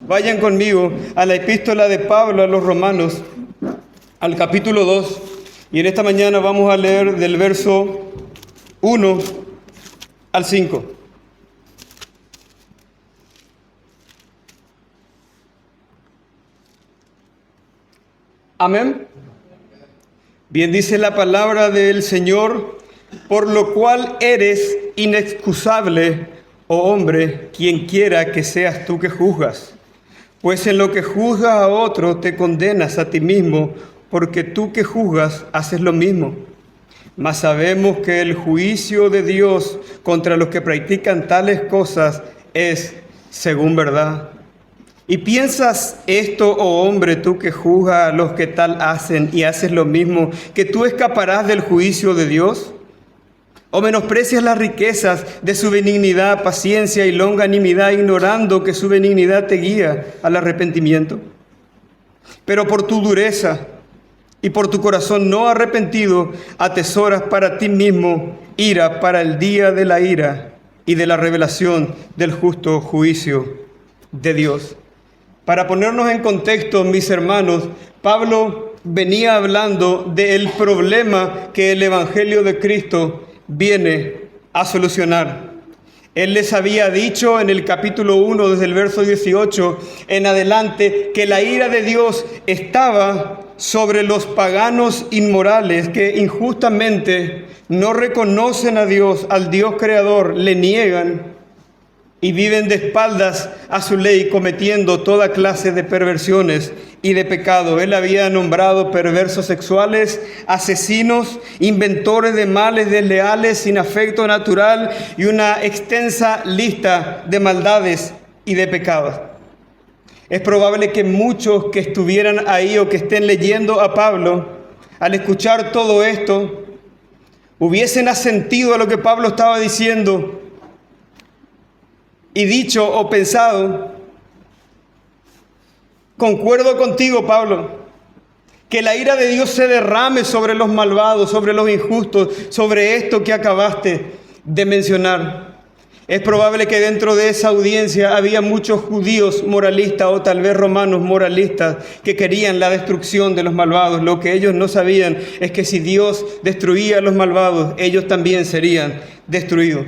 vayan conmigo a la epístola de Pablo a los Romanos, al capítulo 2, y en esta mañana vamos a leer del verso 1 al 5. Amén. Bien dice la palabra del Señor: por lo cual eres inexcusable, oh hombre, quien quiera que seas tú que juzgas. Pues en lo que juzgas a otro te condenas a ti mismo, porque tú que juzgas haces lo mismo. Mas sabemos que el juicio de Dios contra los que practican tales cosas es según verdad. ¿Y piensas esto, oh hombre, tú que juzgas a los que tal hacen y haces lo mismo, que tú escaparás del juicio de Dios? ¿O menosprecias las riquezas de su benignidad, paciencia y longanimidad, ignorando que su benignidad te guía al arrepentimiento? Pero por tu dureza y por tu corazón no arrepentido, atesoras para ti mismo ira para el día de la ira y de la revelación del justo juicio de Dios. Para ponernos en contexto, mis hermanos, Pablo venía hablando del problema que el Evangelio de Cristo viene a solucionar. Él les había dicho en el capítulo 1, desde el verso 18 en adelante, que la ira de Dios estaba sobre los paganos inmorales que injustamente no reconocen a Dios, al Dios creador, le niegan y viven de espaldas a su ley, cometiendo toda clase de perversiones y de pecado. Él había nombrado perversos sexuales, asesinos, inventores de males desleales, sin afecto natural y una extensa lista de maldades y de pecados. Es probable que muchos que estuvieran ahí o que estén leyendo a Pablo, al escuchar todo esto, hubiesen asentido a lo que Pablo estaba diciendo y dicho o pensado: concuerdo contigo, Pablo, que la ira de Dios se derrame sobre los malvados, sobre los injustos, sobre esto que acabaste de mencionar. Es probable que dentro de esa audiencia había muchos judíos moralistas o tal vez romanos moralistas que querían la destrucción de los malvados. Lo que ellos no sabían es que si Dios destruía a los malvados, ellos también serían destruidos.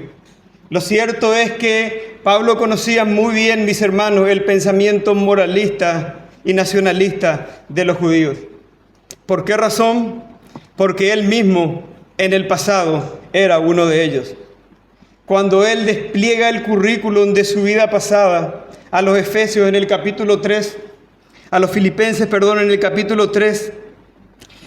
Lo cierto es que Pablo conocía muy bien, mis hermanos, el pensamiento moralista y nacionalista de los judíos. ¿Por qué razón? Porque él mismo en el pasado era uno de ellos. Cuando él despliega el currículum de su vida pasada a los Efesios en el capítulo 3, a los Filipenses, en el capítulo 3,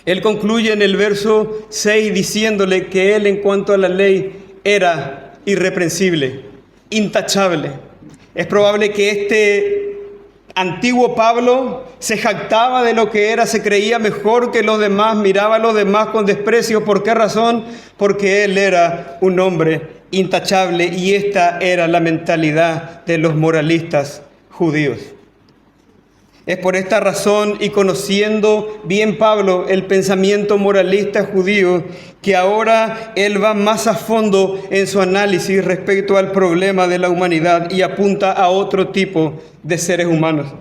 él concluye en el verso 6 diciéndole que él en cuanto a la ley era irreprensible, intachable. Es probable que este antiguo Pablo se jactaba de lo que era, se creía mejor que los demás, miraba a los demás con desprecio. ¿Por qué razón? Porque él era un hombre intachable y esta era la mentalidad de los moralistas judíos. Es por esta razón y conociendo bien Pablo el pensamiento moralista judío que ahora él va más a fondo en su análisis respecto al problema de la humanidad y apunta a otro tipo de seres humanos.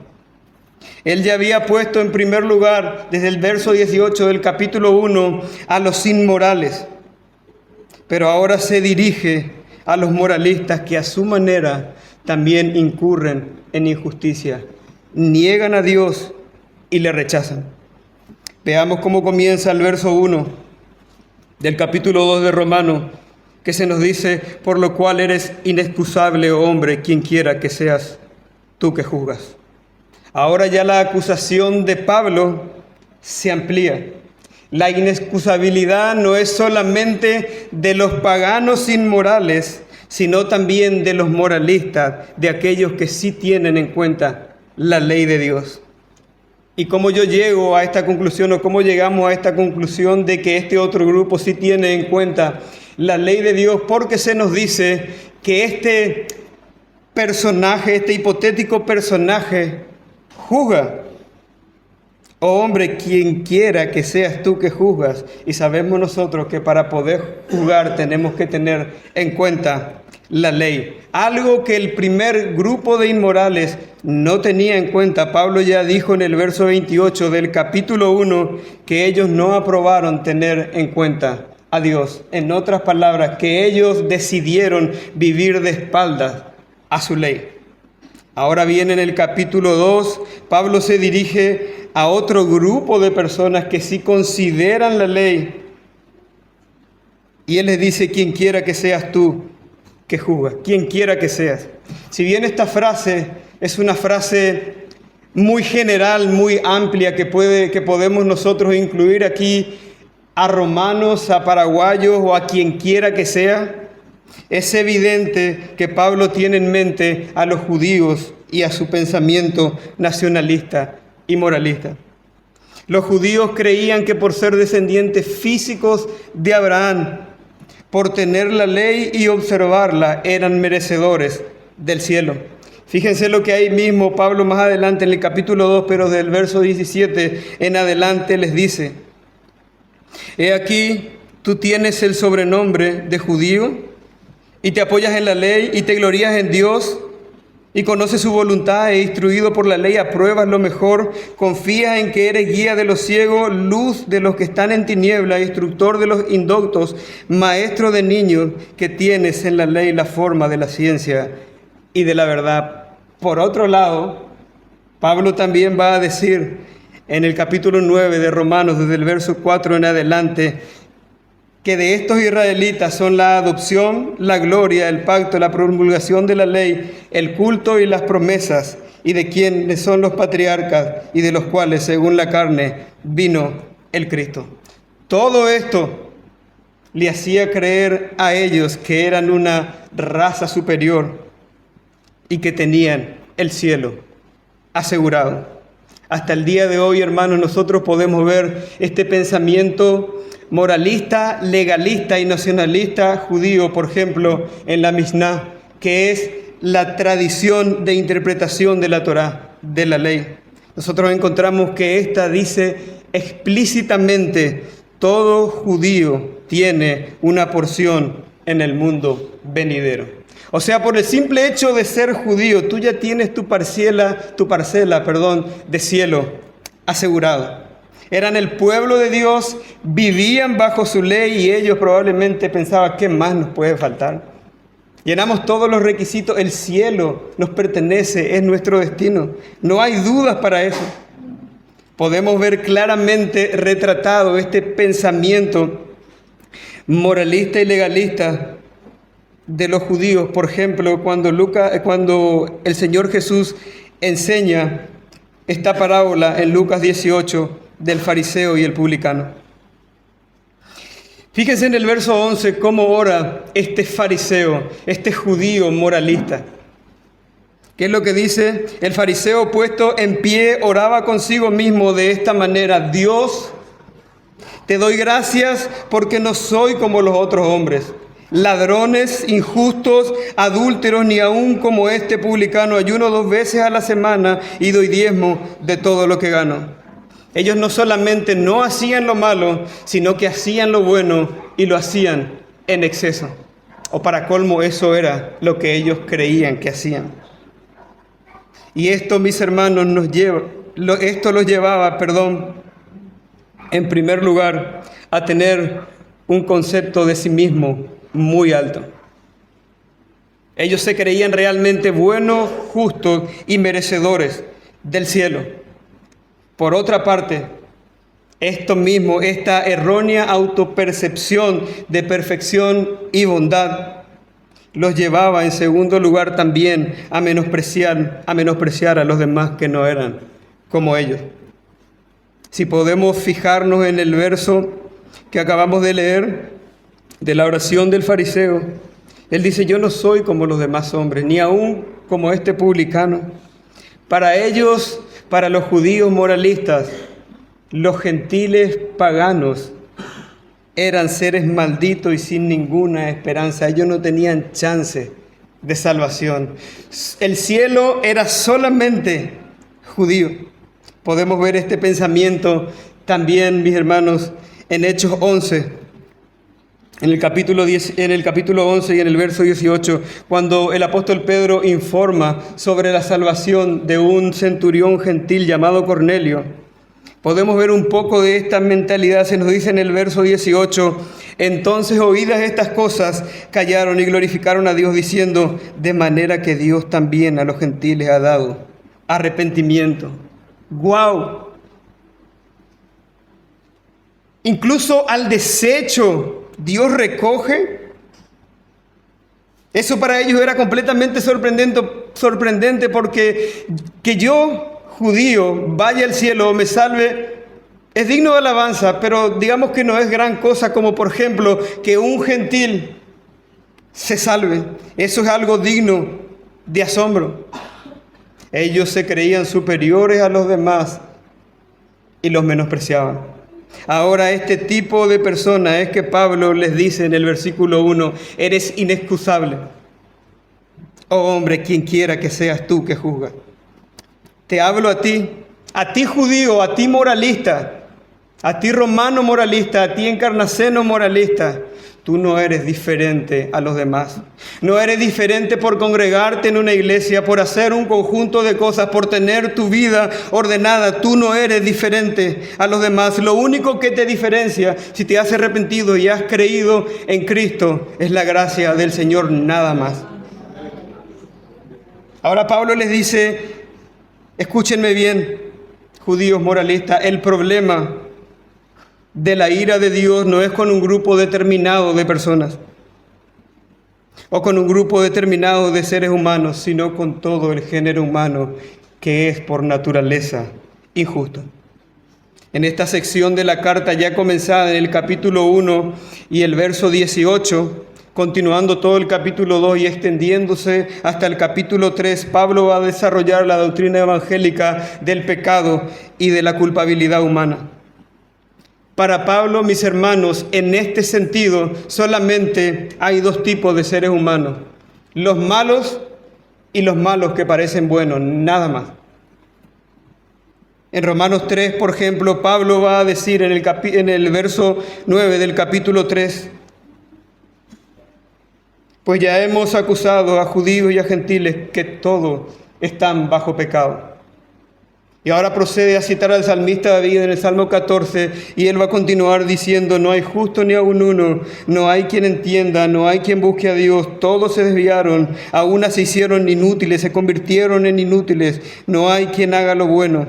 Él ya había puesto en primer lugar desde el verso 18 del capítulo 1 a los inmorales, pero ahora se dirige a los moralistas que a su manera también incurren en injusticia. Niegan a Dios y le rechazan. Veamos cómo comienza el verso 1 del capítulo 2 de Romanos, que se nos dice: por lo cual eres inexcusable, oh hombre, quien quiera que seas tú que juzgas. Ahora ya la acusación de Pablo se amplía. La inexcusabilidad no es solamente de los paganos inmorales, sino también de los moralistas, de aquellos que sí tienen en cuenta la ley de Dios. ¿Y cómo yo llego a esta conclusión o cómo llegamos a esta conclusión de que este otro grupo sí tiene en cuenta la ley de Dios? Porque se nos dice que este personaje, este hipotético personaje, juzga. Oh hombre, quien quiera que seas tú que juzgas. Y sabemos nosotros que para poder juzgar tenemos que tener en cuenta la ley. Algo que el primer grupo de inmorales no tenía en cuenta. Pablo ya dijo en el verso 28 del capítulo 1 que ellos no aprobaron tener en cuenta a Dios. En otras palabras, que ellos decidieron vivir de espaldas a su ley. Ahora bien, en el capítulo 2, Pablo se dirige a otro grupo de personas que sí consideran la ley. Y él les dice, quien quiera que seas tú que juzgas, quien quiera que seas. Si bien esta frase es una frase muy general, muy amplia, que podemos nosotros incluir aquí a romanos, a paraguayos o a quien quiera que sea, es evidente que Pablo tiene en mente a los judíos y a su pensamiento nacionalista y moralista. Los judíos creían que por ser descendientes físicos de Abraham, por tener la ley y observarla, eran merecedores del cielo. Fíjense lo que ahí mismo Pablo más adelante en el capítulo 2, pero del verso 17 en adelante les dice: He aquí, tú tienes el sobrenombre de judío, y te apoyas en la ley, y te glorías en Dios, y conoces su voluntad, e instruido por la ley, apruebas lo mejor, confías en que eres guía de los ciegos, luz de los que están en tinieblas, instructor de los indoctos, maestro de niños, que tienes en la ley la forma de la ciencia y de la verdad. Por otro lado, Pablo también va a decir en el capítulo 9 de Romanos, desde el verso 4 en adelante, que de estos israelitas son la adopción, la gloria, el pacto, la promulgación de la ley, el culto y las promesas, y de quienes son los patriarcas, y de los cuales, según la carne, vino el Cristo. Todo esto le hacía creer a ellos que eran una raza superior y que tenían el cielo asegurado. Hasta el día de hoy, hermanos, nosotros podemos ver este pensamiento moralista, legalista y nacionalista judío, por ejemplo, en la Mishnah, que es la tradición de interpretación de la Torá, de la ley. Nosotros encontramos que esta dice explícitamente: todo judío tiene una porción en el mundo venidero. O sea, por el simple hecho de ser judío, tú ya tienes tu parcela, de cielo asegurado. Eran el pueblo de Dios, vivían bajo su ley y ellos probablemente pensaban, ¿qué más nos puede faltar? Llenamos todos los requisitos, el cielo nos pertenece, es nuestro destino. No hay dudas para eso. Podemos ver claramente retratado este pensamiento moralista y legalista de los judíos. Por ejemplo, cuando el Señor Jesús enseña esta parábola en Lucas 18 del fariseo y el publicano. Fíjense en el verso 11 cómo ora este fariseo, este judío moralista. ¿Qué es lo que dice? El fariseo, puesto en pie, oraba consigo mismo de esta manera: Dios, te doy gracias porque no soy como los otros hombres, ladrones, injustos, adúlteros, ni aun como este publicano. Ayuno 2 veces a la semana y doy diezmo de todo lo que gano. Ellos no solamente no hacían lo malo, sino que hacían lo bueno y lo hacían en exceso. O para colmo, eso era lo que ellos creían que hacían. Y esto, mis hermanos, los llevaba, en primer lugar, a tener un concepto de sí mismo muy alto. Ellos se creían realmente buenos, justos y merecedores del cielo. Por otra parte, esta errónea autopercepción de perfección y bondad los llevaba en segundo lugar también a menospreciar a los demás que no eran como ellos. Si podemos fijarnos en el verso que acabamos de leer de la oración del fariseo, él dice: yo no soy como los demás hombres, ni aún como este publicano. Para ellos, para los judíos moralistas, los gentiles paganos eran seres malditos y sin ninguna esperanza. Ellos no tenían chance de salvación. El cielo era solamente judío. Podemos ver este pensamiento también, mis hermanos, en Hechos 11, en el capítulo 11 y en el verso 18, cuando el apóstol Pedro informa sobre la salvación de un centurión gentil llamado Cornelio. Podemos ver un poco de esta mentalidad. Se nos dice en el verso 18: entonces, oídas estas cosas, callaron y glorificaron a Dios, diciendo: de manera que Dios también a los gentiles ha dado arrepentimiento. ¡Guau! Incluso al desecho Dios recoge. Eso para ellos era completamente sorprendente, porque que yo, judío, vaya al cielo o me salve es digno de alabanza, pero digamos que no es gran cosa como, por ejemplo, que un gentil se salve. Eso es algo digno de asombro. Ellos se creían superiores a los demás y los menospreciaban. Ahora este tipo de personas es que Pablo les dice en el versículo 1: eres inexcusable. Oh hombre, quien quiera que seas tú que juzga. Te hablo a ti judío, a ti moralista, a ti romano moralista, a ti encarnaceno moralista. Tú no eres diferente a los demás. No eres diferente por congregarte en una iglesia, por hacer un conjunto de cosas, por tener tu vida ordenada. Tú no eres diferente a los demás. Lo único que te diferencia, si te has arrepentido y has creído en Cristo, es la gracia del Señor, nada más. Ahora Pablo les dice: escúchenme bien, judíos moralistas, el problema de la ira de Dios no es con un grupo determinado de personas o con un grupo determinado de seres humanos, sino con todo el género humano, que es por naturaleza injusto. En esta sección de la carta, ya comenzada en el capítulo 1 y el verso 18, continuando todo el capítulo 2 y extendiéndose hasta el capítulo 3, Pablo va a desarrollar la doctrina evangélica del pecado y de la culpabilidad humana. Para Pablo, mis hermanos, en este sentido solamente hay dos tipos de seres humanos: los malos y los malos que parecen buenos, nada más. En Romanos 3, por ejemplo, Pablo va a decir en el verso 9 del capítulo 3: pues ya hemos acusado a judíos y a gentiles que todos están bajo pecado. Y ahora procede a citar al salmista David en el Salmo 14, y él va a continuar diciendo: no hay justo ni aun uno, no hay quien entienda, no hay quien busque a Dios, todos se desviaron, a una se hicieron inútiles, se convirtieron en inútiles, no hay quien haga lo bueno,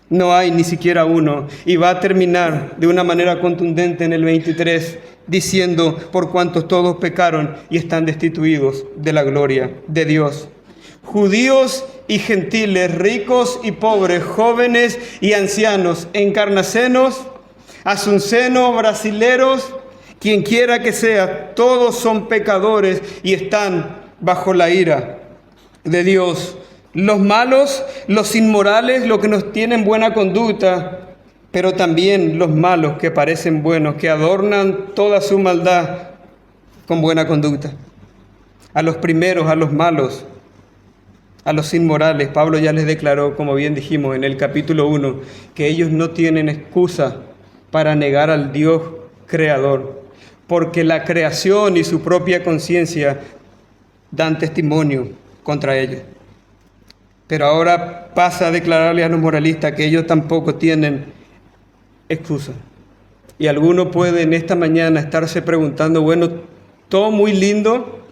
no hay ni siquiera uno. Y va a terminar de una manera contundente en el 23, diciendo: por cuantos todos pecaron y están destituidos de la gloria de Dios. Judíos y gentiles, ricos y pobres, jóvenes y ancianos, encarnacenos, asuncenos, brasileros, quien quiera que sea, todos son pecadores y están bajo la ira de Dios. Los malos, los inmorales, los que no tienen buena conducta, pero también los malos que parecen buenos, que adornan toda su maldad con buena conducta. A los primeros, a los malos, a los inmorales, Pablo ya les declaró, como bien dijimos en el capítulo 1, que ellos no tienen excusa para negar al Dios creador, porque la creación y su propia conciencia dan testimonio contra ellos. Pero ahora pasa a declararle a los moralistas que ellos tampoco tienen excusa. Y alguno puede en esta mañana estarse preguntando: bueno, todo muy lindo,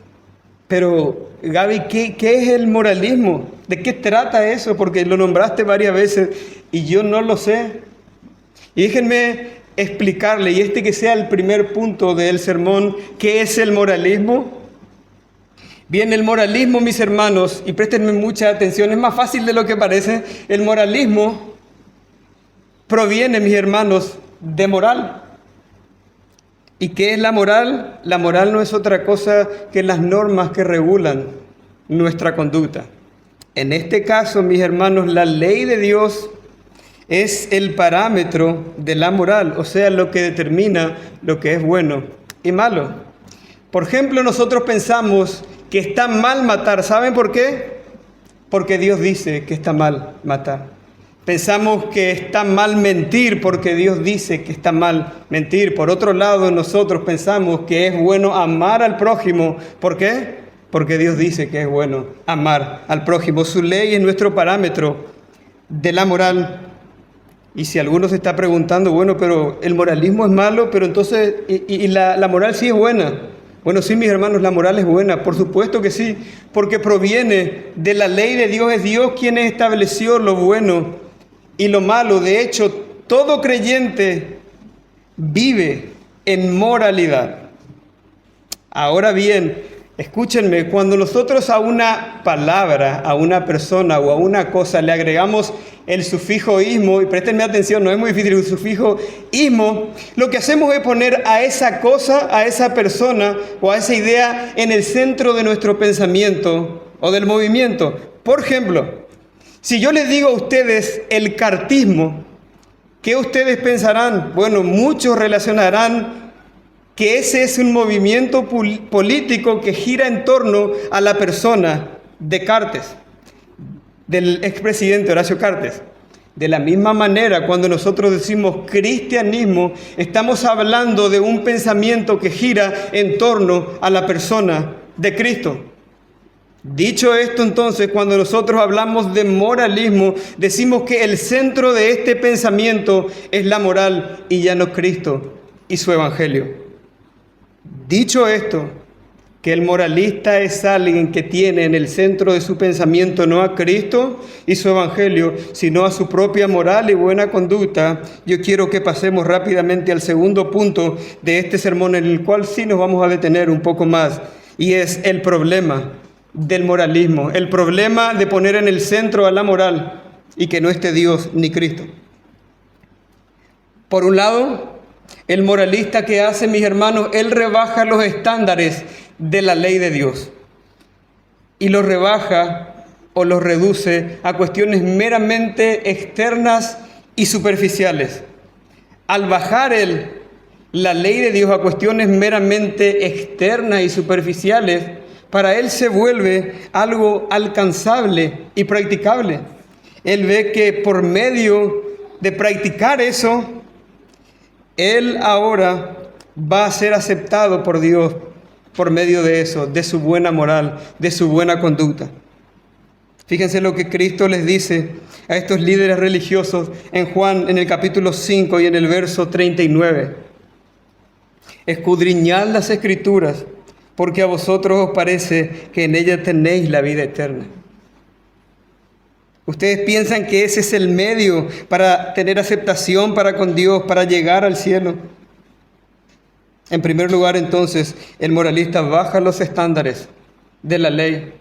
pero Gaby, ¿qué es el moralismo? ¿De qué trata eso? Porque lo nombraste varias veces y yo no lo sé. Y déjenme explicarle, y que sea el primer punto del sermón: ¿qué es el moralismo? Bien, el moralismo, mis hermanos, y préstenme mucha atención, es más fácil de lo que parece. El moralismo proviene, mis hermanos, de moral. ¿Y qué es la moral? La moral no es otra cosa que las normas que regulan nuestra conducta. En este caso, mis hermanos, la ley de Dios es el parámetro de la moral, o sea, lo que determina lo que es bueno y malo. Por ejemplo, nosotros pensamos que está mal matar. ¿Saben por qué? Porque Dios dice que está mal matar. Pensamos que está mal mentir porque Dios dice que está mal mentir. Por otro lado, nosotros pensamos que es bueno amar al prójimo. ¿Por qué? Porque Dios dice que es bueno amar al prójimo. Su ley es nuestro parámetro de la moral. Y si alguno se está preguntando, bueno, pero el moralismo es malo, pero entonces, la moral sí es buena. Bueno, sí, mis hermanos, la moral es buena, por supuesto que sí, porque proviene de la ley de Dios. Es Dios quien estableció lo bueno y lo malo. De hecho, todo creyente vive en moralidad. Ahora bien, escúchenme, cuando nosotros a una palabra, a una persona o a una cosa le agregamos el sufijo ismo, y préstenme atención, no es muy difícil, el sufijo ismo, lo que hacemos es poner a esa cosa, a esa persona o a esa idea en el centro de nuestro pensamiento o del movimiento. Por ejemplo, si yo les digo a ustedes el cartismo, ¿qué ustedes pensarán? Bueno, muchos relacionarán que ese es un movimiento político que gira en torno a la persona de Cartes, del expresidente Horacio Cartes. De la misma manera, cuando nosotros decimos cristianismo, estamos hablando de un pensamiento que gira en torno a la persona de Cristo. Dicho esto, entonces, cuando nosotros hablamos de moralismo, decimos que el centro de este pensamiento es la moral y ya no Cristo y su evangelio. Dicho esto, que el moralista es alguien que tiene en el centro de su pensamiento no a Cristo y su evangelio, sino a su propia moral y buena conducta, yo quiero que pasemos rápidamente al segundo punto de este sermón, en el cual sí nos vamos a detener un poco más, y es el problema del moralismo, el problema de poner en el centro a la moral y que no esté Dios ni Cristo. Por un lado, el moralista que hace, mis hermanos, él rebaja los estándares de la ley de Dios y los rebaja o los reduce a cuestiones meramente externas y superficiales. Al bajar la ley de Dios a cuestiones meramente externas y superficiales, para él se vuelve algo alcanzable y practicable. Él ve que por medio de practicar eso, él ahora va a ser aceptado por Dios por medio de eso, de su buena moral, de su buena conducta. Fíjense lo que Cristo les dice a estos líderes religiosos en Juan, en el capítulo 5 y en el verso 39. Escudriñad las Escrituras, porque a vosotros os parece que en ellas tenéis la vida eterna. Ustedes piensan que ese es el medio para tener aceptación para con Dios, para llegar al cielo. En primer lugar, entonces, el moralista baja los estándares de la ley,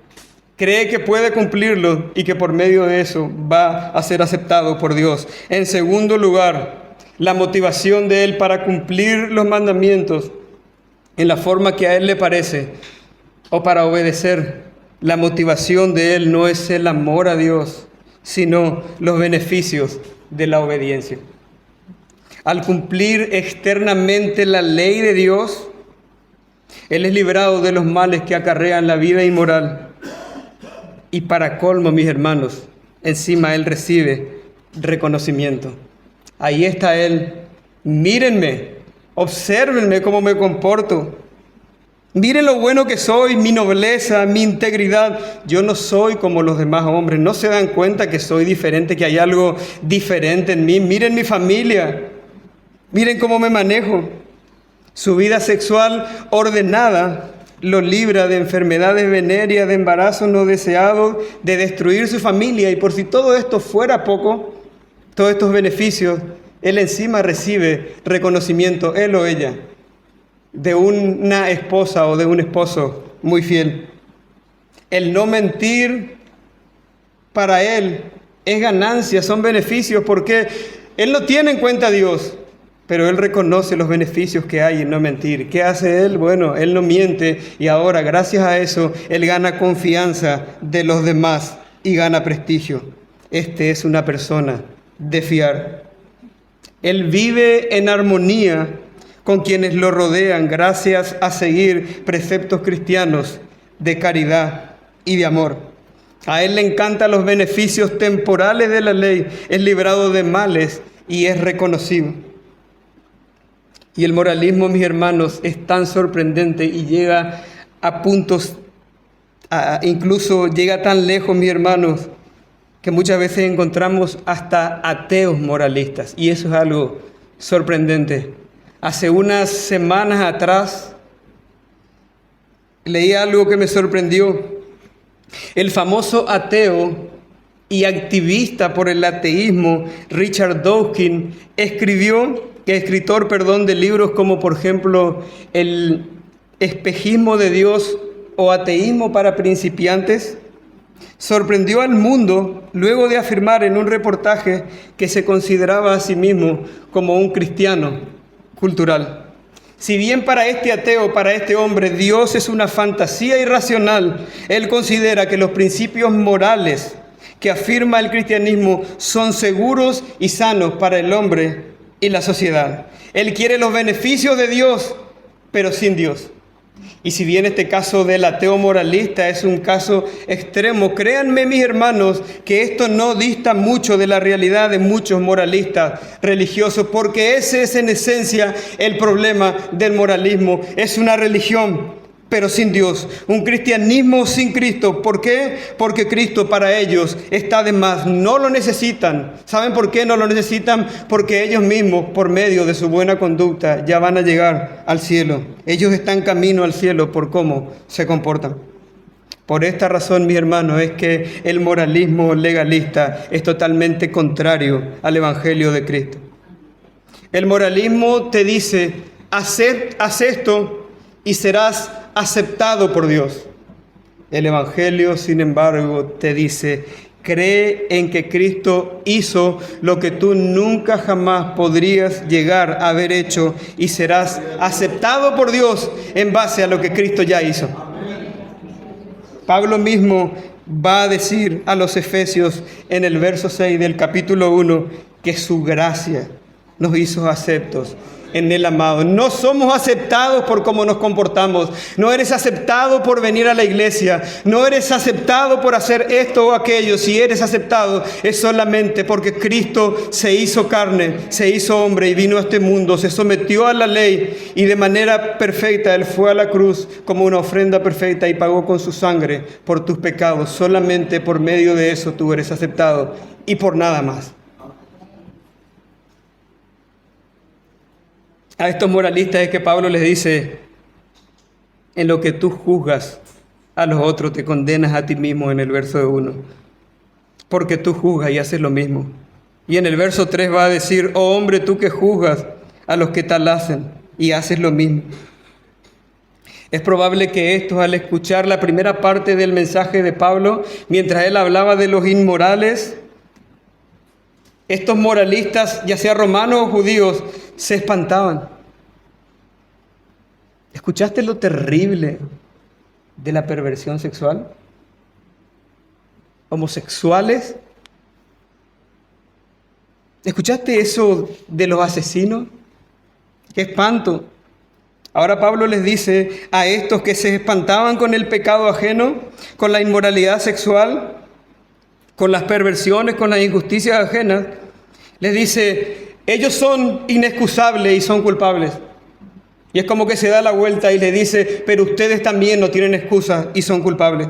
cree que puede cumplirlo y que por medio de eso va a ser aceptado por Dios. En segundo lugar, la motivación de él para cumplir los mandamientos en la forma que a él le parece o para obedecer, la motivación de él no es el amor a Dios, sino los beneficios de la obediencia. Al cumplir externamente la ley de Dios, él es librado de los males que acarrean la vida inmoral. Y para colmo, mis hermanos, encima él recibe reconocimiento. Ahí está él. Mírenme, obsérvenme cómo me comporto. Miren lo bueno que soy, mi nobleza, mi integridad. Yo no soy como los demás hombres. ¿No se dan cuenta que soy diferente, que hay algo diferente en mí? Miren mi familia. Miren cómo me manejo. Su vida sexual ordenada lo libra de enfermedades venéreas, de embarazos no deseados, de destruir su familia. Y por si todo esto fuera poco, todos estos beneficios, él encima recibe reconocimiento, él o ella, de una esposa o de un esposo muy fiel. El no mentir para él es ganancia, son beneficios, porque él no tiene en cuenta a Dios, pero él reconoce los beneficios que hay en no mentir. ¿Qué hace él? Bueno, él no miente y ahora, gracias a eso, él gana confianza de los demás y gana prestigio. Este es una persona de fiar. Él vive en armonía con quienes lo rodean gracias a seguir preceptos cristianos de caridad y de amor. A él le encantan los beneficios temporales de la ley, es librado de males y es reconocido. Y el moralismo, mis hermanos, es tan sorprendente y llega a puntos, incluso llega tan lejos, mis hermanos, que muchas veces encontramos hasta ateos moralistas. Y eso es algo sorprendente. Hace unas semanas atrás leí algo que me sorprendió. El famoso ateo y activista por el ateísmo Richard Dawkins escritor de libros como por ejemplo El espejismo de Dios o Ateísmo para principiantes, sorprendió al mundo luego de afirmar en un reportaje que se consideraba a sí mismo como un cristiano cultural. Si bien para este ateo, para este hombre, Dios es una fantasía irracional, él considera que los principios morales que afirma el cristianismo son seguros y sanos para el hombre y la sociedad. Él quiere los beneficios de Dios, pero sin Dios. Y si bien este caso del ateo moralista es un caso extremo, créanme, mis hermanos, que esto no dista mucho de la realidad de muchos moralistas religiosos, porque ese es en esencia el problema del moralismo. Es una religión, pero sin Dios, un cristianismo sin Cristo. ¿Por qué? Porque Cristo para ellos está de más, no lo necesitan. ¿Saben por qué no lo necesitan? Porque ellos mismos, por medio de su buena conducta, ya van a llegar al cielo. Ellos están camino al cielo por cómo se comportan. Por esta razón, mis hermanos, es que el moralismo legalista es totalmente contrario al Evangelio de Cristo. El moralismo te dice, haz esto y serás aceptado por Dios. El Evangelio, sin embargo, te dice, cree en que Cristo hizo lo que tú nunca jamás podrías llegar a haber hecho y serás aceptado por Dios en base a lo que Cristo ya hizo. Pablo mismo va a decir a los Efesios en el verso 6 del capítulo 1 que su gracia nos hizo aceptos en el amado. No somos aceptados por cómo nos comportamos. No eres aceptado por venir a la iglesia. No eres aceptado por hacer esto o aquello. Si eres aceptado es solamente porque Cristo se hizo carne, se hizo hombre y vino a este mundo, se sometió a la ley y de manera perfecta Él fue a la cruz como una ofrenda perfecta y pagó con su sangre por tus pecados. Solamente por medio de eso tú eres aceptado y por nada más. A estos moralistas es que Pablo les dice, en lo que tú juzgas a los otros te condenas a ti mismo en el verso 1, porque tú juzgas y haces lo mismo. Y en el verso 3 va a decir, oh hombre, tú que juzgas a los que tal hacen y haces lo mismo. Es probable que estos, al escuchar la primera parte del mensaje de Pablo, mientras él hablaba de los inmorales, estos moralistas, ya sea romanos o judíos, se espantaban. ¿Escuchaste lo terrible de la perversión sexual? ¿Homosexuales? ¿Escuchaste eso de los asesinos? ¡Qué espanto! Ahora Pablo les dice a estos que se espantaban con el pecado ajeno, con la inmoralidad sexual, con las perversiones, con las injusticias ajenas, les dice, ellos son inexcusables y son culpables. Y es como que se da la vuelta y le dice, pero ustedes también no tienen excusa y son culpables.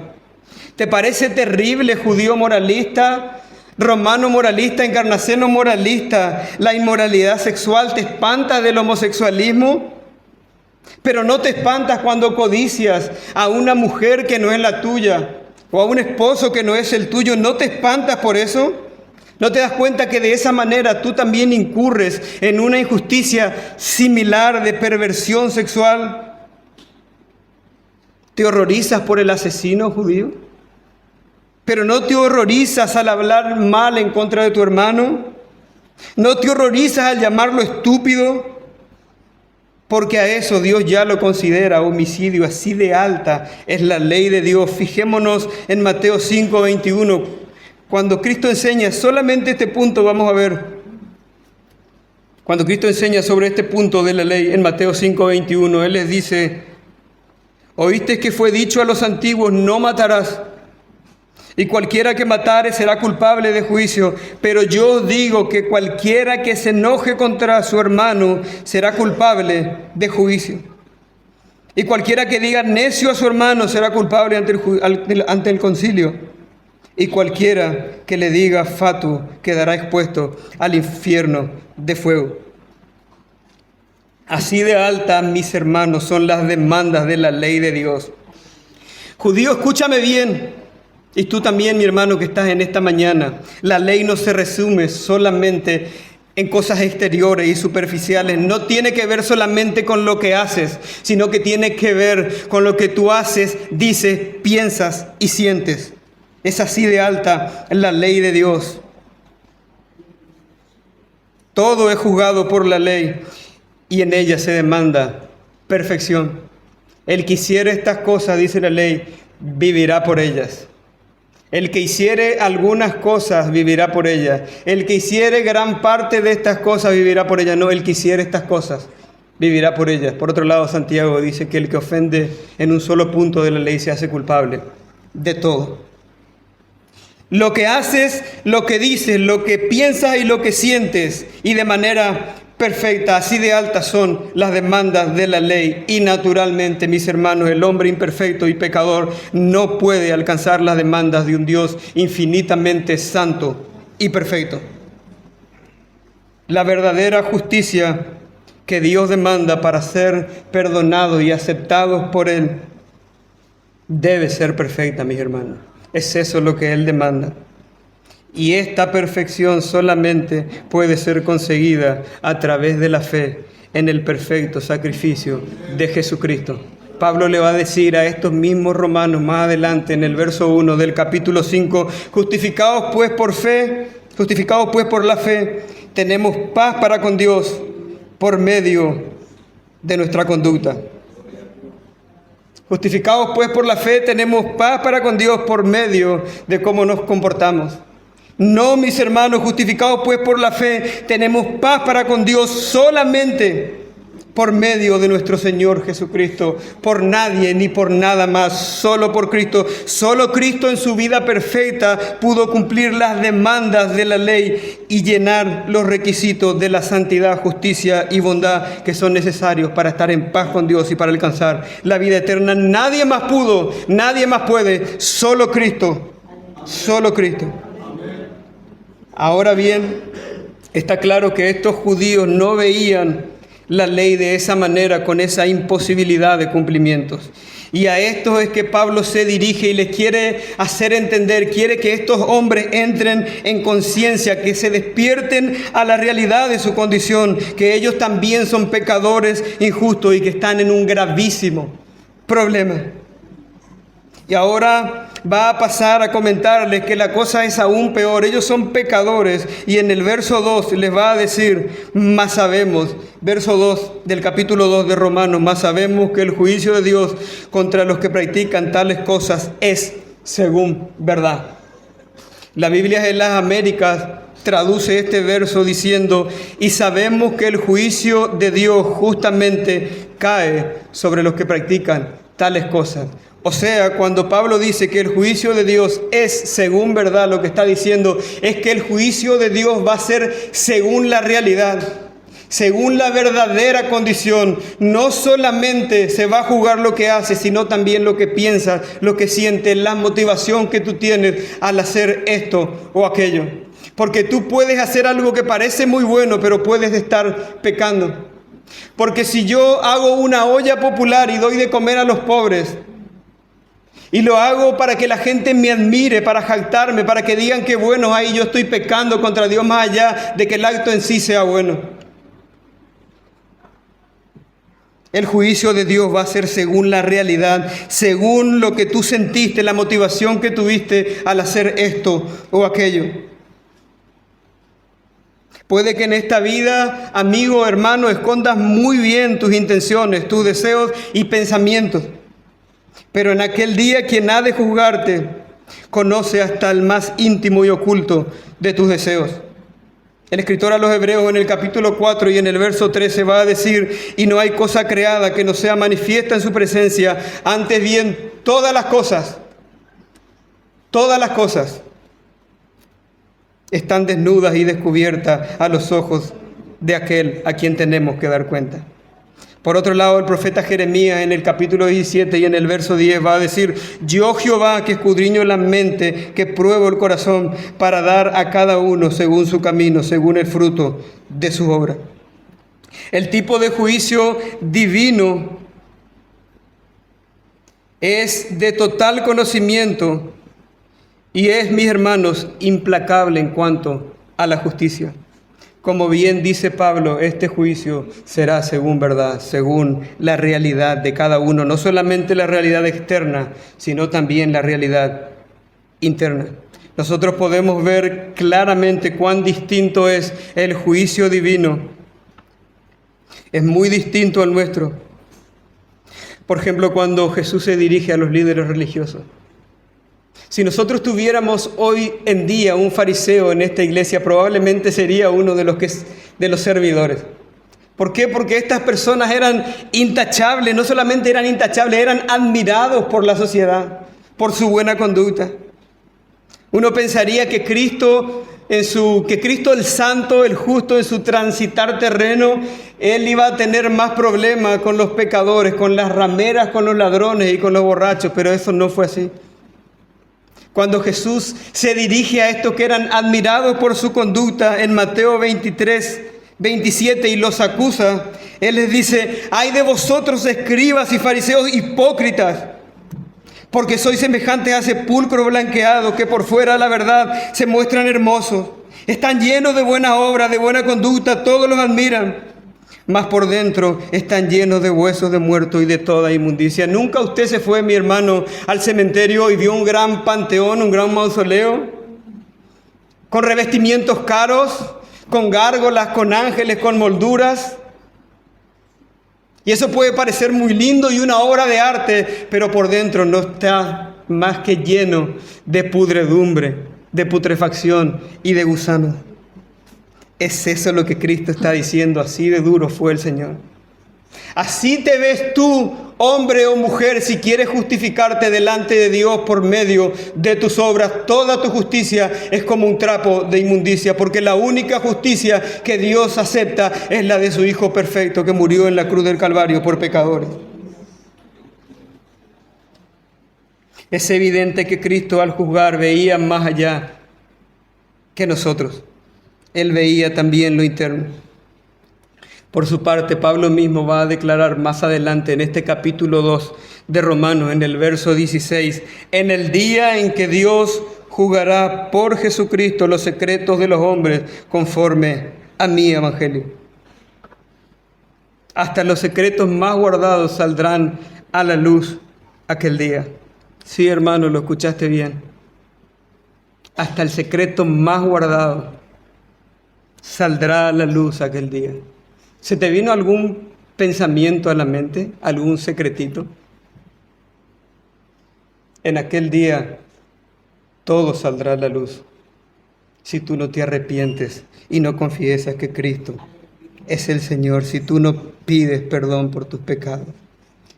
¿Te parece terrible, judío moralista, romano moralista, encarnaceno moralista, la inmoralidad sexual? ¿Te espanta del homosexualismo? Pero no te espantas cuando codicias a una mujer que no es la tuya o a un esposo que no es el tuyo. ¿No te espantas por eso? ¿No te das cuenta que de esa manera tú también incurres en una injusticia similar de perversión sexual? ¿Te horrorizas por el asesino judío? ¿Pero no te horrorizas al hablar mal en contra de tu hermano? ¿No te horrorizas al llamarlo estúpido? Porque a eso Dios ya lo considera homicidio. Así de alta es la ley de Dios. Fijémonos en Mateo 5:21. Cuando Cristo enseña solamente este punto, vamos a ver. Cuando Cristo enseña sobre este punto de la ley en Mateo 5:21, Él les dice, oíste que fue dicho a los antiguos, no matarás. Y cualquiera que matare será culpable de juicio. Pero yo os digo que cualquiera que se enoje contra su hermano será culpable de juicio. Y cualquiera que diga necio a su hermano será culpable ante el concilio. Y cualquiera que le diga fatuo quedará expuesto al infierno de fuego. Así de alta, mis hermanos, son las demandas de la ley de Dios. Judío, escúchame bien. Y tú también, mi hermano, que estás en esta mañana. La ley no se resume solamente en cosas exteriores y superficiales. No tiene que ver solamente con lo que haces, sino que tiene que ver con lo que tú haces, dices, piensas y sientes. Es así de alta la ley de Dios. Todo es juzgado por la ley y en ella se demanda perfección. El que hiciere estas cosas, dice la ley, vivirá por ellas. El que hiciere algunas cosas vivirá por ellas. El que hiciere gran parte de estas cosas vivirá por ellas. No, el que hiciere estas cosas vivirá por ellas. Por otro lado, Santiago dice que el que ofende en un solo punto de la ley se hace culpable de todo. Lo que haces, lo que dices, lo que piensas y lo que sientes, y de manera perfecta, así de altas son las demandas de la ley. Y naturalmente, mis hermanos, el hombre imperfecto y pecador no puede alcanzar las demandas de un Dios infinitamente santo y perfecto. La verdadera justicia que Dios demanda para ser perdonados y aceptados por Él debe ser perfecta, mis hermanos. Es eso lo que Él demanda. Y esta perfección solamente puede ser conseguida a través de la fe en el perfecto sacrificio de Jesucristo. Pablo le va a decir a estos mismos romanos más adelante en el verso 1 del capítulo 5, justificados pues por la fe, tenemos paz para con Dios por medio de nuestra conducta. Justificados pues por la fe, tenemos paz para con Dios por medio de cómo nos comportamos. No, mis hermanos, justificados pues por la fe, tenemos paz para con Dios solamente por medio de nuestro Señor Jesucristo. Por nadie ni por nada más, solo por Cristo. Solo Cristo en su vida perfecta pudo cumplir las demandas de la ley y llenar los requisitos de la santidad, justicia y bondad que son necesarios para estar en paz con Dios y para alcanzar la vida eterna. Nadie más pudo, nadie más puede, solo Cristo, solo Cristo. Ahora bien, está claro que estos judíos no veían la ley de esa manera, con esa imposibilidad de cumplimientos. Y a estos es que Pablo se dirige y les quiere hacer entender, quiere que estos hombres entren en conciencia, que se despierten a la realidad de su condición, que ellos también son pecadores injustos y que están en un gravísimo problema. Y ahora va a pasar a comentarles que la cosa es aún peor. Ellos son pecadores y en el verso 2 les va a decir, más sabemos, verso 2 del capítulo 2 de Romanos, más sabemos que el juicio de Dios contra los que practican tales cosas es según verdad. La Biblia de las Américas traduce este verso diciendo, y sabemos que el juicio de Dios justamente cae sobre los que practican tales cosas. O sea, cuando Pablo dice que el juicio de Dios es según verdad, lo que está diciendo es que el juicio de Dios va a ser según la realidad, según la verdadera condición. No solamente se va a juzgar lo que haces, sino también lo que piensas, lo que sientes, la motivación que tú tienes al hacer esto o aquello. Porque tú puedes hacer algo que parece muy bueno, pero puedes estar pecando. Porque si yo hago una olla popular y doy de comer a los pobres, y lo hago para que la gente me admire, para jactarme, para que digan que bueno, ahí yo estoy pecando contra Dios más allá de que el acto en sí sea bueno. El juicio de Dios va a ser según la realidad, según lo que tú sentiste, la motivación que tuviste al hacer esto o aquello. Puede que en esta vida, amigo, hermano, escondas muy bien tus intenciones, tus deseos y pensamientos. Pero en aquel día quien ha de juzgarte conoce hasta el más íntimo y oculto de tus deseos. El escritor a los Hebreos en el capítulo 4 y en el verso 13 va a decir, y no hay cosa creada que no sea manifiesta en su presencia, antes bien todas las cosas Todas las cosas están desnudas y descubiertas a los ojos de aquel a quien tenemos que dar cuenta. Por otro lado, el profeta Jeremías en el capítulo 17 y en el verso 10 va a decir: yo Jehová, que escudriño la mente, que pruebo el corazón, para dar a cada uno según su camino, según el fruto de su obra. El tipo de juicio divino es de total conocimiento y es, mis hermanos, implacable en cuanto a la justicia. Como bien dice Pablo, este juicio será según verdad, según la realidad de cada uno, no solamente la realidad externa, sino también la realidad interna. Nosotros podemos ver claramente cuán distinto es el juicio divino. Es muy distinto al nuestro. Por ejemplo, cuando Jesús se dirige a los líderes religiosos. Si nosotros tuviéramos hoy en día un fariseo en esta iglesia, probablemente sería uno de los servidores. ¿Por qué? Porque estas personas eran intachables, no solamente eran intachables, eran admirados por la sociedad, por su buena conducta. Uno pensaría que Cristo el santo, el justo, en su transitar terreno, Él iba a tener más problemas con los pecadores, con las rameras, con los ladrones y con los borrachos, pero eso no fue así. Cuando Jesús se dirige a estos que eran admirados por su conducta en Mateo 23, 27 y los acusa, Él les dice: ay de vosotros, escribas y fariseos hipócritas, porque sois semejantes a sepulcro blanqueado, que por fuera, la verdad, se muestran hermosos. Están llenos de buenas obras, de buena conducta, todos los admiran. Mas por dentro están llenos de huesos de muertos y de toda inmundicia. ¿Nunca usted se fue, mi hermano, al cementerio y vio un gran panteón, un gran mausoleo? Con revestimientos caros, con gárgolas, con ángeles, con molduras. Y eso puede parecer muy lindo y una obra de arte, pero por dentro no está más que lleno de pudredumbre, de putrefacción y de gusanos. Es eso lo que Cristo está diciendo, así de duro fue el Señor. Así te ves tú, hombre o mujer, si quieres justificarte delante de Dios por medio de tus obras. Toda tu justicia es como un trapo de inmundicia, porque la única justicia que Dios acepta es la de su Hijo perfecto, que murió en la cruz del Calvario por pecadores. Es evidente que Cristo, al juzgar, veía más allá que nosotros. Él veía también lo interno. Por su parte, Pablo mismo va a declarar más adelante en este capítulo 2 de Romanos, en el verso 16, en el día en que Dios juzgará por Jesucristo los secretos de los hombres conforme a mi evangelio. Hasta los secretos más guardados saldrán a la luz aquel día. Sí, hermano, lo escuchaste bien. Hasta el secreto más guardado saldrá a la luz aquel día. ¿Se te vino algún pensamiento a la mente? ¿Algún secretito? En aquel día todo saldrá a la luz si tú no te arrepientes y no confiesas que Cristo es el Señor, si tú no pides perdón por tus pecados.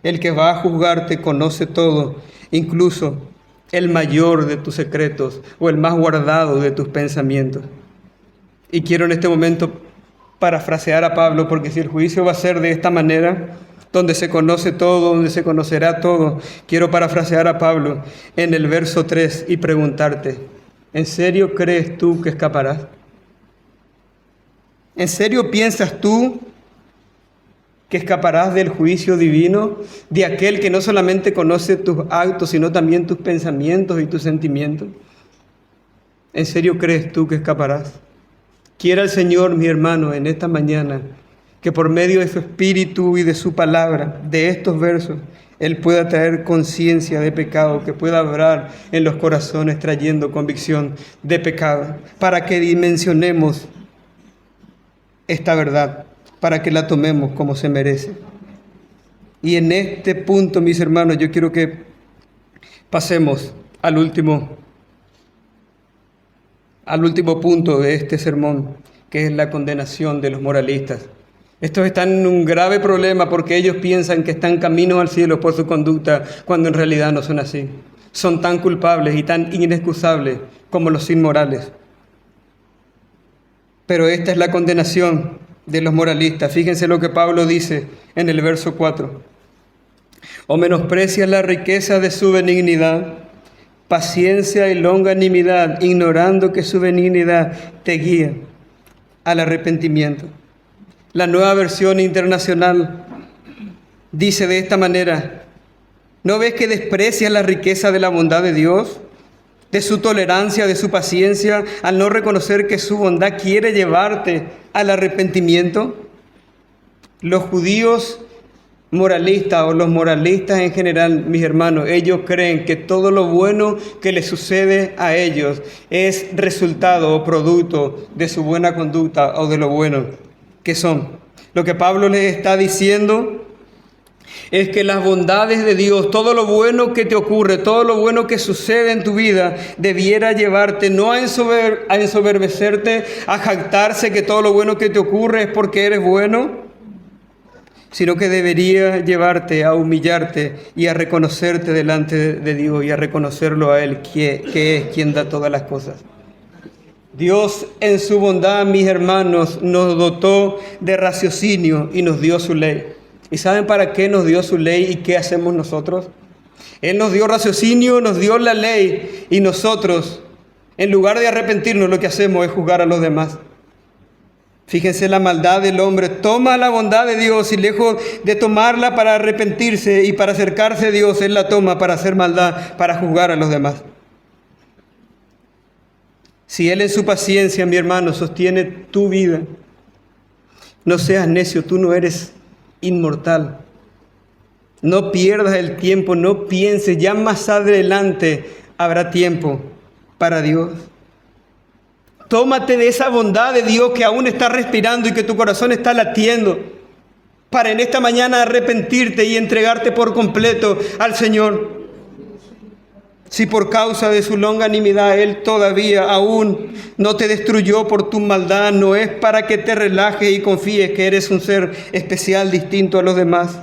El que va a juzgarte conoce todo, incluso el mayor de tus secretos o el más guardado de tus pensamientos. Y quiero en este momento parafrasear a Pablo, porque si el juicio va a ser de esta manera, donde se conoce todo, donde se conocerá todo, quiero parafrasear a Pablo en el verso 3 y preguntarte: ¿en serio crees tú que escaparás? ¿En serio piensas tú que escaparás del juicio divino, de aquel que no solamente conoce tus actos, sino también tus pensamientos y tus sentimientos? ¿En serio crees tú que escaparás? Quiera el Señor, mi hermano, en esta mañana, que por medio de su Espíritu y de su palabra, de estos versos, Él pueda traer conciencia de pecado, que pueda obrar en los corazones trayendo convicción de pecado, para que dimensionemos esta verdad, para que la tomemos como se merece. Y en este punto, mis hermanos, yo quiero que pasemos al último punto de este sermón, que es la condenación de los moralistas. Estos están en un grave problema porque ellos piensan que están camino al cielo por su conducta, cuando en realidad no son así. son tan culpables y tan inexcusables como los inmorales. Pero esta es la condenación de los moralistas. Fíjense lo que Pablo dice en el verso 4. O menosprecias la riqueza de su benignidad, paciencia y longanimidad, ignorando que su benignidad te guía al arrepentimiento. La Nueva Versión Internacional dice de esta manera: ¿no ves que desprecias la riqueza de la bondad de Dios, de su tolerancia, de su paciencia, al no reconocer que su bondad quiere llevarte al arrepentimiento? Los judíos moralistas o los moralistas en general, mis hermanos, ellos creen que todo lo bueno que les sucede a ellos es resultado o producto de su buena conducta o de lo bueno que son. Lo que Pablo les está diciendo es que las bondades de Dios, todo lo bueno que te ocurre, todo lo bueno que sucede en tu vida, debiera llevarte no a ensoberbecerte, a jactarse que todo lo bueno que te ocurre es porque eres bueno, sino que debería llevarte a humillarte y a reconocerte delante de Dios y a reconocerlo a Él, que es quien da todas las cosas. Dios en su bondad, mis hermanos, nos dotó de raciocinio y nos dio su ley. ¿Y saben para qué nos dio su ley y qué hacemos nosotros? Él nos dio raciocinio, nos dio la ley, y nosotros, en lugar de arrepentirnos, lo que hacemos es juzgar a los demás. Fíjense la maldad del hombre. Toma la bondad de Dios y lejos de tomarla para arrepentirse y para acercarse a Dios, Él la toma para hacer maldad, para juzgar a los demás. Si Él en su paciencia, mi hermano, sostiene tu vida, no seas necio, tú no eres inmortal. No pierdas el tiempo, no pienses, ya más adelante habrá tiempo para Dios. Tómate de esa bondad de Dios que aún está respirando y que tu corazón está latiendo, para en esta mañana arrepentirte y entregarte por completo al Señor. Si por causa de su longanimidad Él todavía aún no te destruyó por tu maldad, no es para que te relajes y confíes que eres un ser especial, distinto a los demás.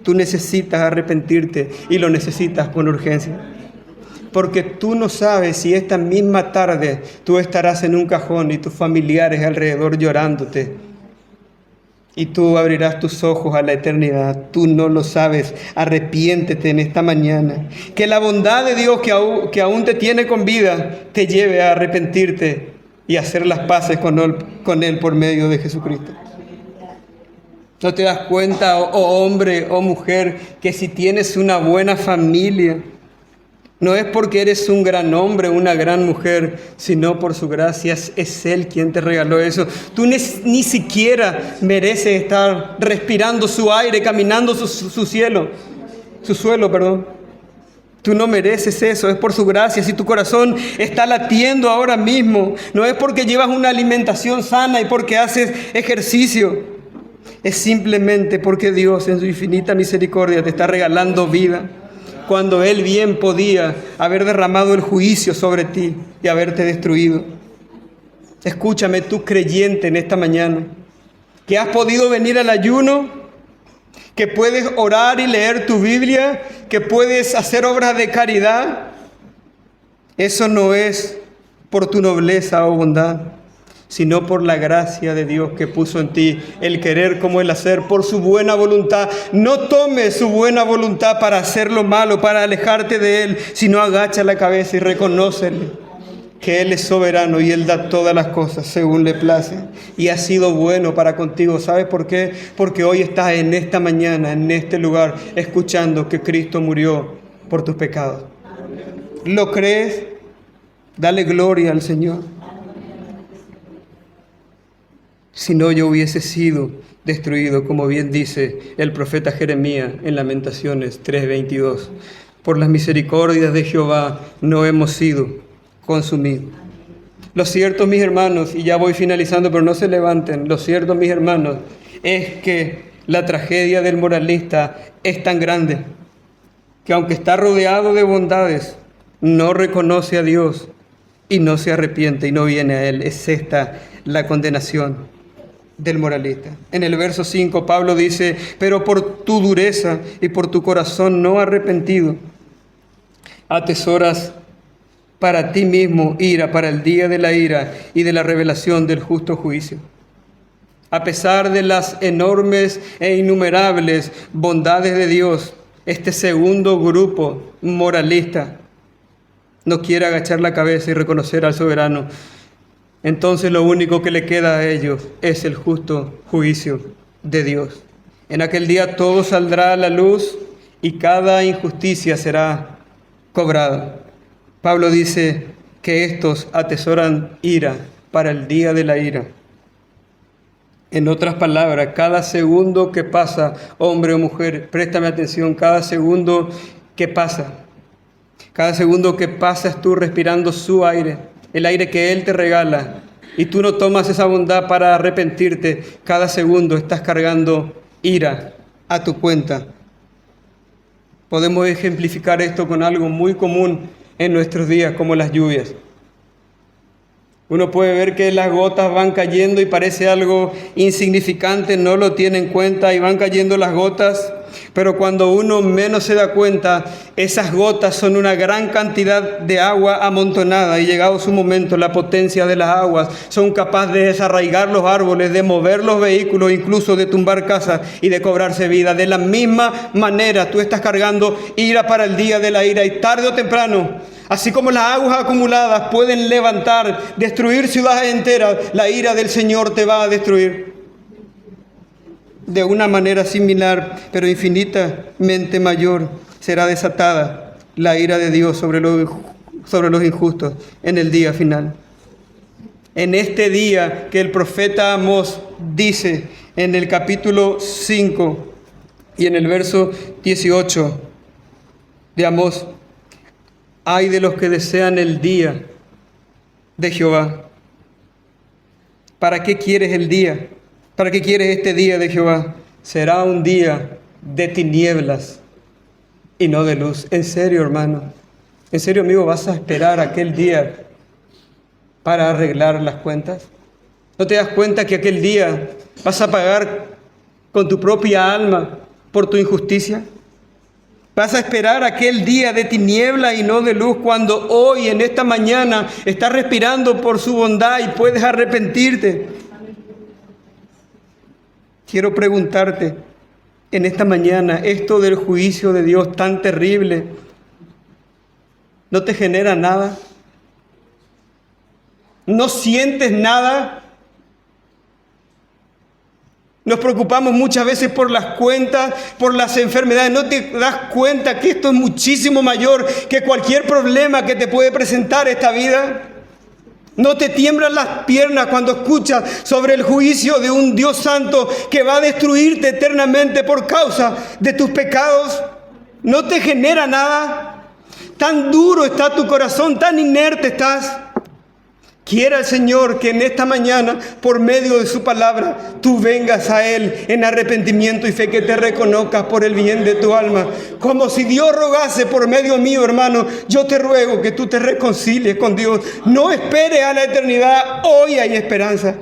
Tú necesitas arrepentirte y lo necesitas con urgencia. Porque tú no sabes si esta misma tarde tú estarás en un cajón y tus familiares alrededor llorándote. Y tú abrirás tus ojos a la eternidad. Tú no lo sabes. Arrepiéntete en esta mañana. Que la bondad de Dios que aún te tiene con vida te lleve a arrepentirte y a hacer las paces con Él por medio de Jesucristo. ¿No te das cuenta, oh hombre, oh mujer, que si tienes una buena familia, no es porque eres un gran hombre, una gran mujer, sino por su gracia? Es Él quien te regaló eso. Tú ni siquiera mereces estar respirando su aire, caminando su suelo. Tú no mereces eso, es por su gracia. Si tu corazón está latiendo ahora mismo, no es porque llevas una alimentación sana y porque haces ejercicio. Es simplemente porque Dios en su infinita misericordia te está regalando vida, cuando Él bien podía haber derramado el juicio sobre ti y haberte destruido. Escúchame, tú creyente en esta mañana, que has podido venir al ayuno, que puedes orar y leer tu Biblia, que puedes hacer obras de caridad. Eso no es por tu nobleza o bondad, sino por la gracia de Dios que puso en ti el querer como el hacer, por su buena voluntad. No tomes su buena voluntad para hacer lo malo, para alejarte de Él, sino agacha la cabeza y reconócele que Él es soberano y Él da todas las cosas según le place. Y ha sido bueno para contigo. ¿Sabes por qué? Porque hoy estás en esta mañana, en este lugar, escuchando que Cristo murió por tus pecados. ¿Lo crees? Dale gloria al Señor. Si no, yo hubiese sido destruido, como bien dice el profeta Jeremías en Lamentaciones 3:22. Por las misericordias de Jehová no hemos sido consumidos. Lo cierto, mis hermanos, y ya voy finalizando, pero no se levanten, lo cierto, mis hermanos, es que la tragedia del moralista es tan grande que aunque está rodeado de bondades, no reconoce a Dios y no se arrepiente y no viene a Él. Es esta la condenación del moralista. En el verso 5 Pablo dice: pero por tu dureza y por tu corazón no arrepentido, atesoras para ti mismo ira para el día de la ira y de la revelación del justo juicio. A pesar de las enormes e innumerables bondades de Dios, este segundo grupo moralista no quiere agachar la cabeza y reconocer al soberano. Entonces lo único que le queda a ellos es el justo juicio de Dios. En aquel día todo saldrá a la luz y cada injusticia será cobrada. Pablo dice que estos atesoran ira para el día de la ira. En otras palabras, cada segundo que pasa, hombre o mujer, préstame atención, cada segundo que pasas tú respirando su aire, el aire que Él te regala, y tú no tomas esa bondad para arrepentirte, cada segundo estás cargando ira a tu cuenta. Podemos ejemplificar esto con algo muy común en nuestros días, como las lluvias. Uno puede ver que las gotas van cayendo y parece algo insignificante, no lo tiene en cuenta y van cayendo las gotas, pero cuando uno menos se da cuenta, esas gotas son una gran cantidad de agua amontonada y llegado su momento, la potencia de las aguas son capaces de desarraigar los árboles, de mover los vehículos, incluso de tumbar casas y de cobrarse vida. De la misma manera, tú estás cargando ira para el día de la ira y tarde o temprano, así como las aguas acumuladas pueden levantar, destruir ciudades enteras, la ira del Señor te va a destruir. De una manera similar, pero infinitamente mayor, será desatada la ira de Dios sobre los injustos en el día final. En este día que el profeta Amós dice en el capítulo 5 y en el verso 18 de Amós: ay de los que desean el día de Jehová. ¿Para qué quieres el día? ¿Para qué quieres este día de Jehová? Será un día de tinieblas y no de luz. En serio, hermano. En serio, amigo, ¿vas a esperar aquel día para arreglar las cuentas? ¿No te das cuenta que aquel día vas a pagar con tu propia alma por tu injusticia? ¿Vas a esperar aquel día de tiniebla y no de luz, cuando hoy, en esta mañana, estás respirando por su bondad y puedes arrepentirte? Quiero preguntarte en esta mañana, esto del juicio de Dios tan terrible, ¿no te genera nada? ¿No sientes nada? Nos preocupamos muchas veces por las cuentas, por las enfermedades. ¿No te das cuenta que esto es muchísimo mayor que cualquier problema que te puede presentar esta vida? ¿No te tiemblan las piernas cuando escuchas sobre el juicio de un Dios santo que va a destruirte eternamente por causa de tus pecados? ¿No te genera nada? Tan duro está tu corazón, tan inerte estás. Quiera el Señor que en esta mañana, por medio de su palabra, tú vengas a Él en arrepentimiento y fe, que te reconozcas por el bien de tu alma. Como si Dios rogase por medio mío, hermano, yo te ruego que tú te reconcilies con Dios. No esperes a la eternidad, hoy hay esperanza.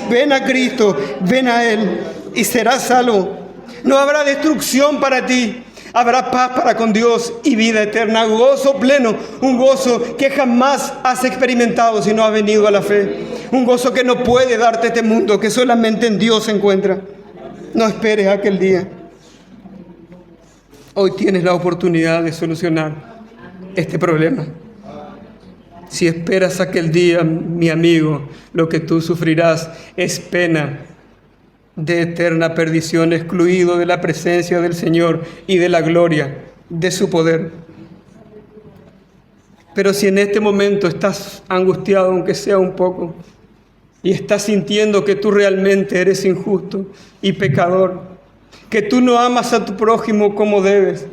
Ven a Cristo, ven a Él y serás salvo. No habrá destrucción para ti. Habrá paz para con Dios y vida eterna, gozo pleno, un gozo que jamás has experimentado si no has venido a la fe. Un gozo que no puede darte este mundo, que solamente en Dios se encuentra. No esperes aquel día. Hoy tienes la oportunidad de solucionar este problema. Si esperas aquel día, mi amigo, lo que tú sufrirás es pena de eterna perdición, excluido de la presencia del Señor y de la gloria de su poder. Pero si en este momento estás angustiado, aunque sea un poco, y estás sintiendo que tú realmente eres injusto y pecador, que tú no amas a tu prójimo como debes,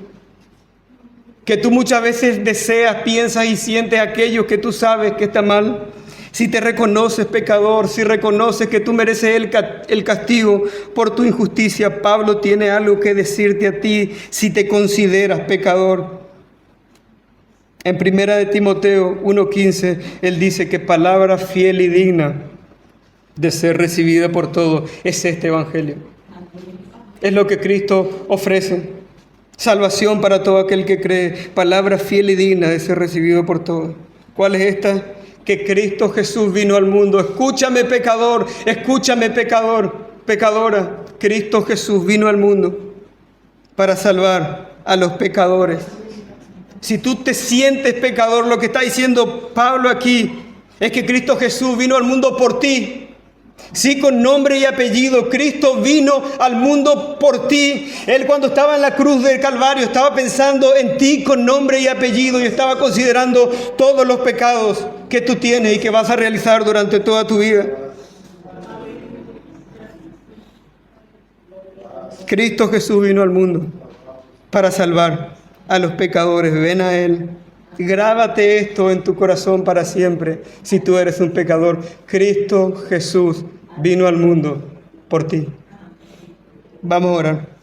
que tú muchas veces deseas, piensas y sientes aquello que tú sabes que está mal, si te reconoces pecador, si reconoces que tú mereces el castigo por tu injusticia, Pablo tiene algo que decirte a ti si te consideras pecador. En 1 de Timoteo 1:15, él dice que palabra fiel y digna de ser recibida por todos es este evangelio. Es lo que Cristo ofrece. Salvación para todo aquel que cree. Palabra fiel y digna de ser recibido por todos. ¿Cuál es esta? Que Cristo Jesús vino al mundo. Escúchame, pecador. Escúchame, pecador, pecadora. Cristo Jesús vino al mundo para salvar a los pecadores. Si tú te sientes pecador, lo que está diciendo Pablo aquí es que Cristo Jesús vino al mundo por ti. Sí, con nombre y apellido, Cristo vino al mundo por ti. Él, cuando estaba en la cruz del Calvario, estaba pensando en ti con nombre y apellido y estaba considerando todos los pecados que tú tienes y que vas a realizar durante toda tu vida. Cristo Jesús vino al mundo para salvar a los pecadores. Ven a Él. Grábate esto en tu corazón para siempre. Si tú eres un pecador, Cristo Jesús vino al mundo por ti. Vamos a orar.